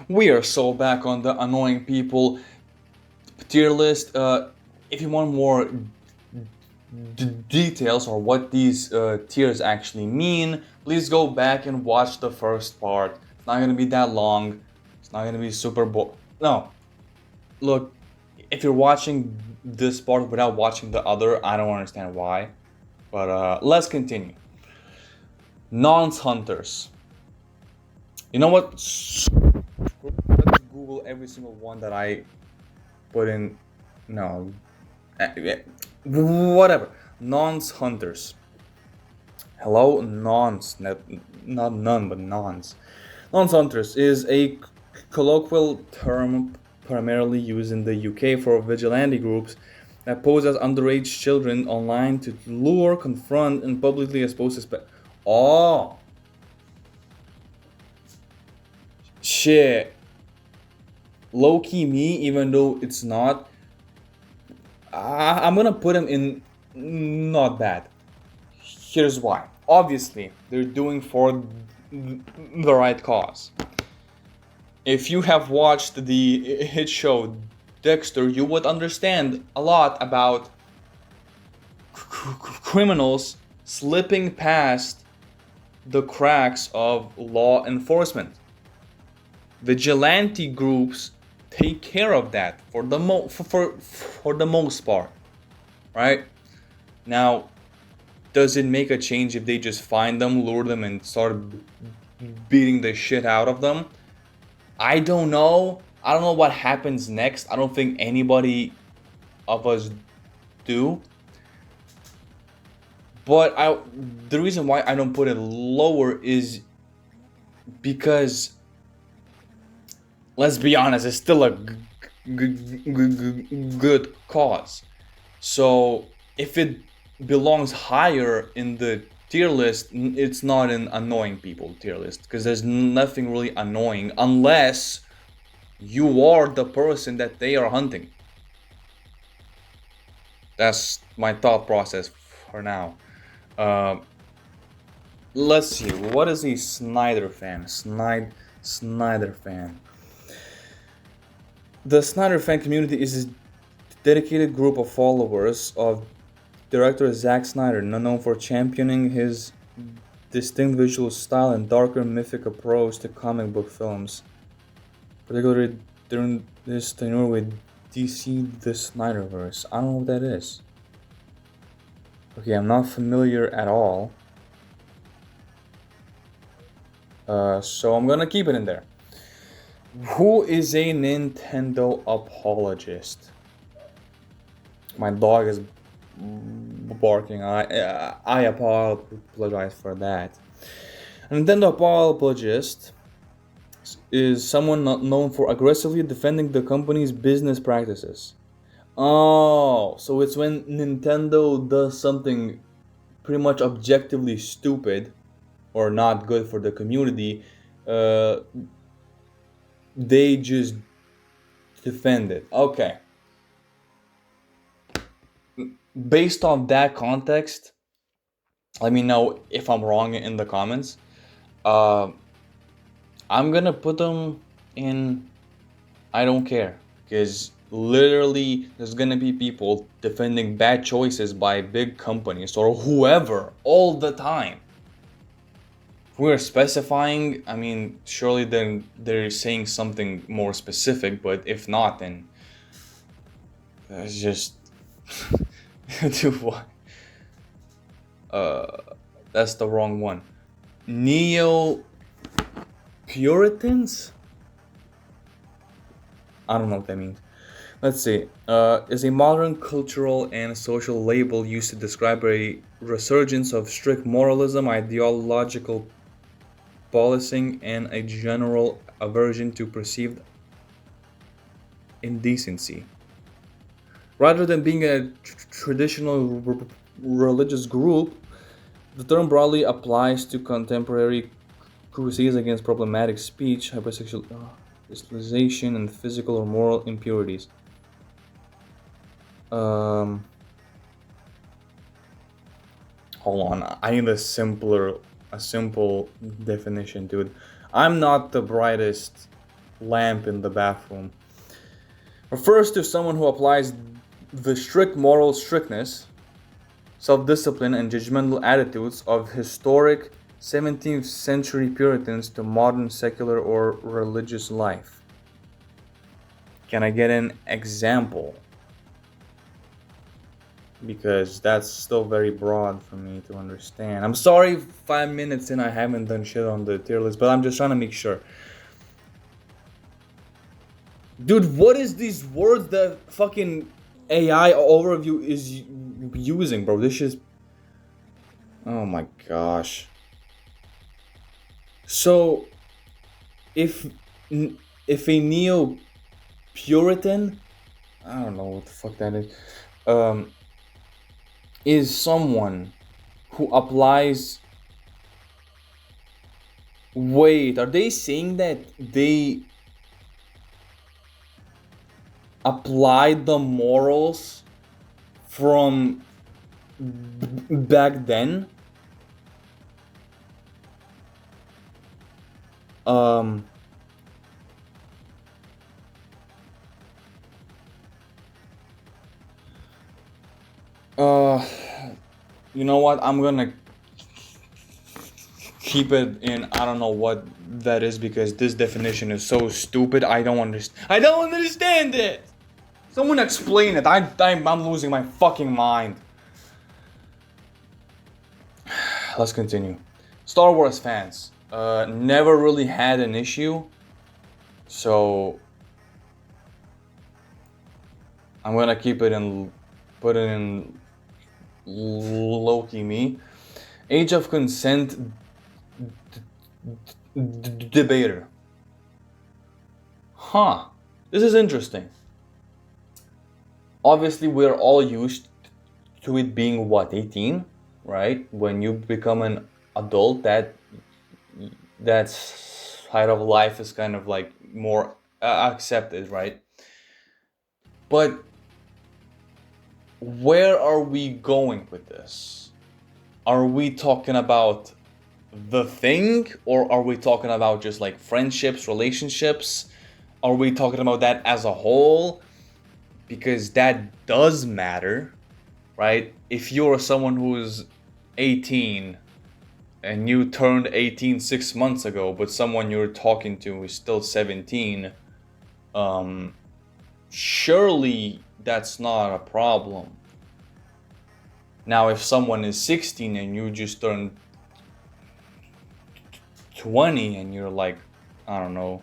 We are so back on the annoying people tier list. If you want more details or what these tiers actually mean, please go back and watch the first part. It's not gonna be that long. It's not gonna be super No, look, if you're watching this part without watching the other, I don't understand why. But let's continue. Nonce hunters. You know what? Let's Google every single one that I put in. No, whatever. Nonce hunters. Hello, nonce, not none, but nonce. Nonce hunters is a colloquial term primarily used in the UK for vigilante groups that pose as underage children online to lure, confront, and publicly expose suspects. Oh, shit. Low key me, even though it's not. I'm gonna put him in not bad. Here's why. Obviously, they're doing for the right cause. If you have watched the hit show Dexter, you would understand a lot about criminals slipping past the cracks of law enforcement. Vigilante groups take care of that for the most part, right? Now, does it make a change if they just find them, lure them, and start beating the shit out of them? I don't know. I don't know what happens next. I don't think anybody of us do. But the reason why I don't put it lower is because, let's be honest, it's still a good cause. So if it belongs higher in the tier list, it's not an annoying people tier list because there's nothing really annoying unless you are the person that they are hunting. That's my thought process for now. Uh, let's see. What is a Snyder fan? Snyder fan. The Snyder fan community is a dedicated group of followers of director Zack Snyder, known for championing his distinct visual style and darker mythic approach to comic book films, particularly during his tenure with DC The Snyderverse. I don't know what that is. Okay, I'm not familiar at all. So I'm gonna keep it in there. Who is a Nintendo apologist? My dog is barking. I apologize for that. A Nintendo apologist is someone not known for aggressively defending the company's business practices. Oh, so it's when Nintendo does something pretty much objectively stupid or not good for the community, uh, they just defend it. Okay. Based on that context, let me know if I'm wrong in the comments. Uh, I'm gonna put them in I don't care because literally there's gonna be people defending bad choices by big companies or whoever all the time. If we're specifying, I mean, surely then they're saying something more specific, but if not, then it's just do what? That's the wrong one. Neo Puritans? I don't know what that means. Let's see. Is a modern cultural and social label used to describe a resurgence of strict moralism, ideological policing, and a general aversion to perceived indecency. Rather than being a traditional religious group, the term broadly applies to contemporary crusades against problematic speech, hypersexualization, and physical or moral impurities. Um, Hold on, I need a simple definition, dude. I'm not the brightest lamp in the bathroom. Refers to someone who applies the strict moral strictness, self-discipline, and judgmental attitudes of historic 17th century Puritans to modern secular or religious life. Can I get an example? Because that's still very broad for me to understand. I'm sorry, 5 minutes in I haven't done shit on the tier list, but I'm just trying to make sure. Dude, what is these words that fucking AI overview is using, bro? This is... Oh my gosh. So, if a neo-Puritan, I don't know what the fuck that is someone who applies... Wait, are they saying that they applied the morals from back then? You know what? I'm gonna keep it in. I don't know what that is because this definition is so stupid. I don't understand it. Someone explain it. I'm losing my fucking mind. Let's continue. Star Wars fans never really had an issue, so I'm gonna keep it in, put it in low-key me. Age of consent debater. Huh. This is interesting. Obviously, we're all used to it being what, 18, right? When you become an adult, that side of life is kind of like more accepted, right? But where are we going with this? Are we talking about the thing, or are we talking about just like friendships, relationships? Are we talking about that as a whole? Because that does matter, right? If you're someone who's 18 and you turned 18 6 months ago, but someone you're talking to is still 17, surely that's not a problem. Now, if someone is 16 and you just turned 20 and you're like, I don't know,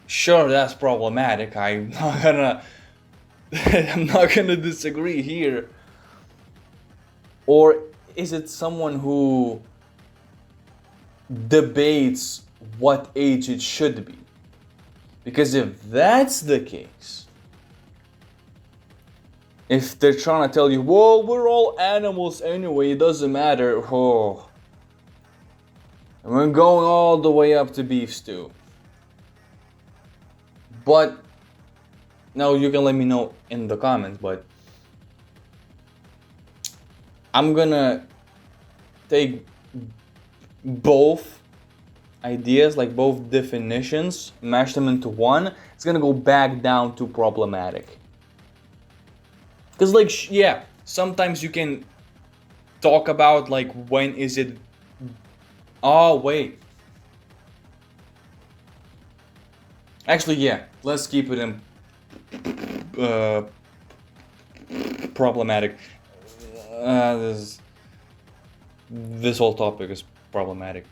sure, that's problematic. I'm not gonna disagree here. Or is it someone who debates what age it should be? Because if that's the case, if they're trying to tell you, well, we're all animals anyway, it doesn't matter, oh, and we're going all the way up to beef stew. But, now you can let me know in the comments, but I'm gonna take both ideas, like both definitions, mash them into one. It's gonna go back down to problematic. Because, like, yeah, sometimes you can talk about, like, when is it... Oh, wait. Actually, yeah, let's keep it in problematic. This whole topic is problematic.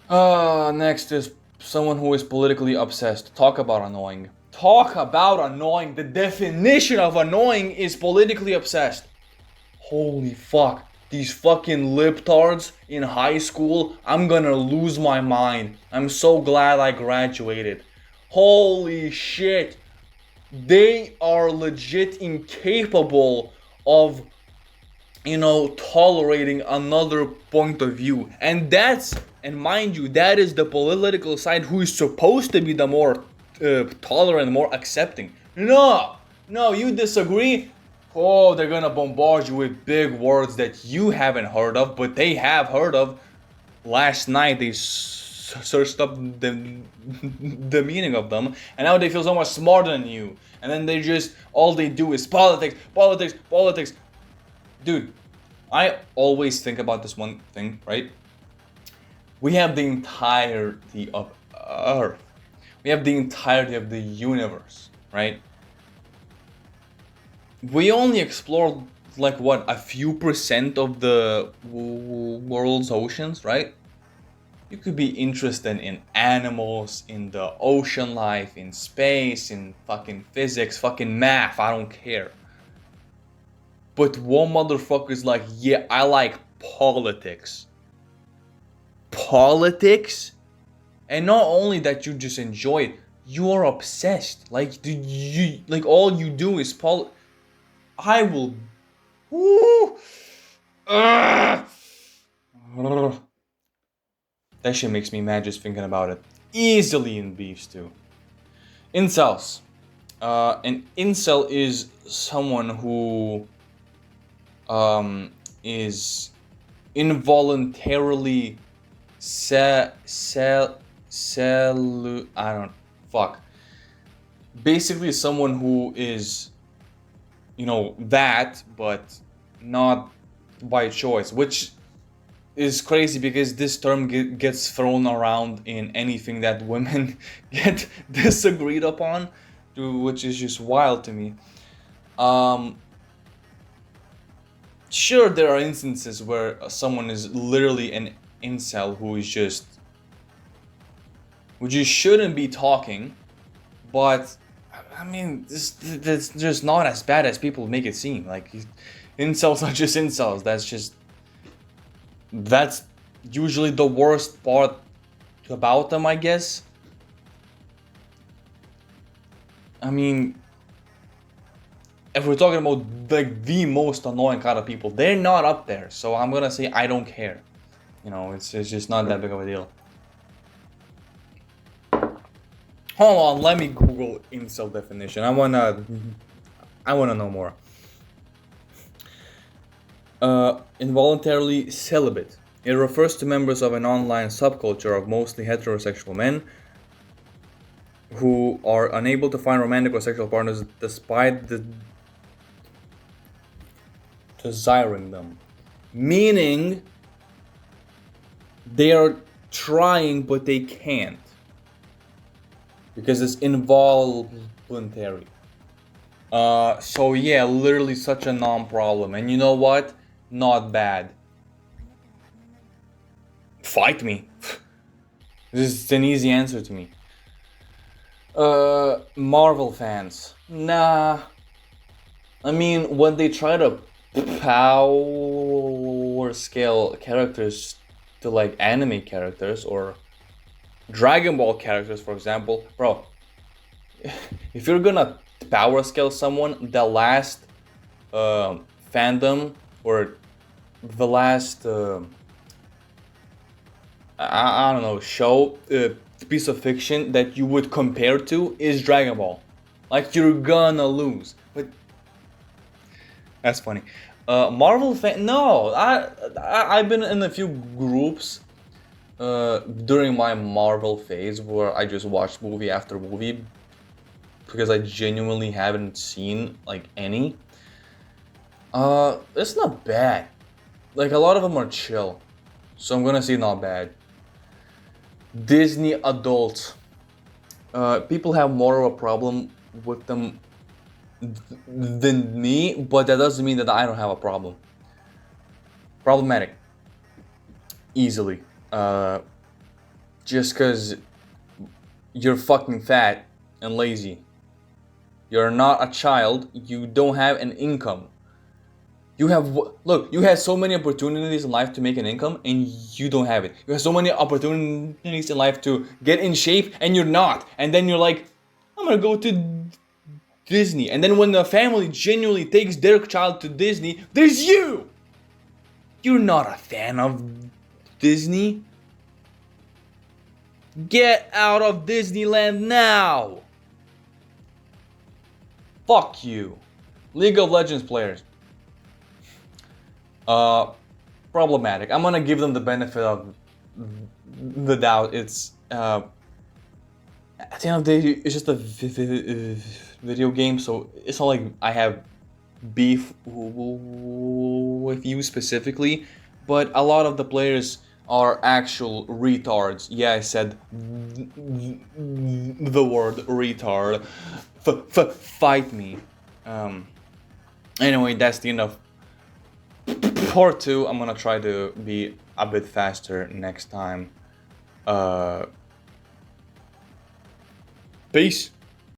Next is someone who is politically obsessed. Talk about annoying. Talk about annoying. The definition of annoying is politically obsessed. Holy fuck. These fucking libtards in high school, I'm gonna lose my mind. I'm so glad I graduated. Holy shit. They are legit incapable of, tolerating another point of view. And mind you, that is the political side who is supposed to be the more tolerant, more accepting. No, you disagree? Oh, they're gonna bombard you with big words that you haven't heard of, but they have heard of. Last night they searched up the meaning of them, and now they feel so much smarter than you. And then they just, all they do is politics, politics, politics. Dude, I always think about this one thing, right? We have the entirety of Earth. We have the entirety of the universe, right? We only explored like what, a few percent of the world's oceans, right? You could be interested in animals, in the ocean life, in space, in fucking physics, fucking math, I don't care. But one motherfucker is like, yeah, I like politics. Politics? And not only that you just enjoy it, you are obsessed. Like, like all you do is I will. Woo! Ugh! That shit makes me mad just thinking about it. Easily in beef stew. Incels. An incel is someone who is involuntarily basically someone who is, you know, that, but not by choice, which is crazy because this term gets thrown around in anything that women get disagreed upon, which is just wild to me. Sure, there are instances where someone is literally an incel who just shouldn't be talking, but I mean, this just not as bad as people make it seem. Like, incels are just incels. That's usually the worst part about them, I guess. I mean, if we're talking about like the most annoying kind of people, they're not up there. So I'm gonna say I don't care. You know, it's just not that big of a deal. Hold on, let me Google incel definition. I wanna know more. Involuntarily celibate. It refers to members of an online subculture of mostly heterosexual men who are unable to find romantic or sexual partners despite desiring them. Meaning, they are trying but they can't. Because it's involuntary. So yeah, literally such a non-problem. And you know what? Not bad. Fight me. This is an easy answer to me. Marvel fans. Nah. I mean, when they try to power scale characters to like anime characters or Dragon Ball characters, for example, bro, if you're gonna power scale someone, the last fandom or the last I don't know, show, piece of fiction that you would compare to is Dragon Ball. Like, you're gonna lose. But that's funny. Marvel fan? No, I've been in a few groups during my Marvel phase where I just watched movie after movie because I genuinely haven't seen like any. It's not bad. Like, a lot of them are chill, so I'm gonna say not bad. Disney adults. People have more of a problem with them than me, but that doesn't mean that I don't have a problem. Problematic. Easily. Just because you're fucking fat and lazy. You're not a child. You don't have an income. You have so many opportunities in life to make an income and you don't have it. You have so many opportunities in life to get in shape and you're not. And then you're like, I'm gonna go to Disney. And then when the family genuinely takes their child to Disney, there's you! You're not a fan of Disney. Get out of Disneyland now! Fuck you. League of Legends players. Problematic. I'm gonna give them the benefit of the doubt. It's at the end of the day, it's just a video game, so it's not like I have beef with you specifically, but a lot of the players are actual retards. Yeah, I said the word retard. Fight me. Um, anyway, that's the end of part 2. I'm gonna try to be a bit faster next time. Uh, Peace.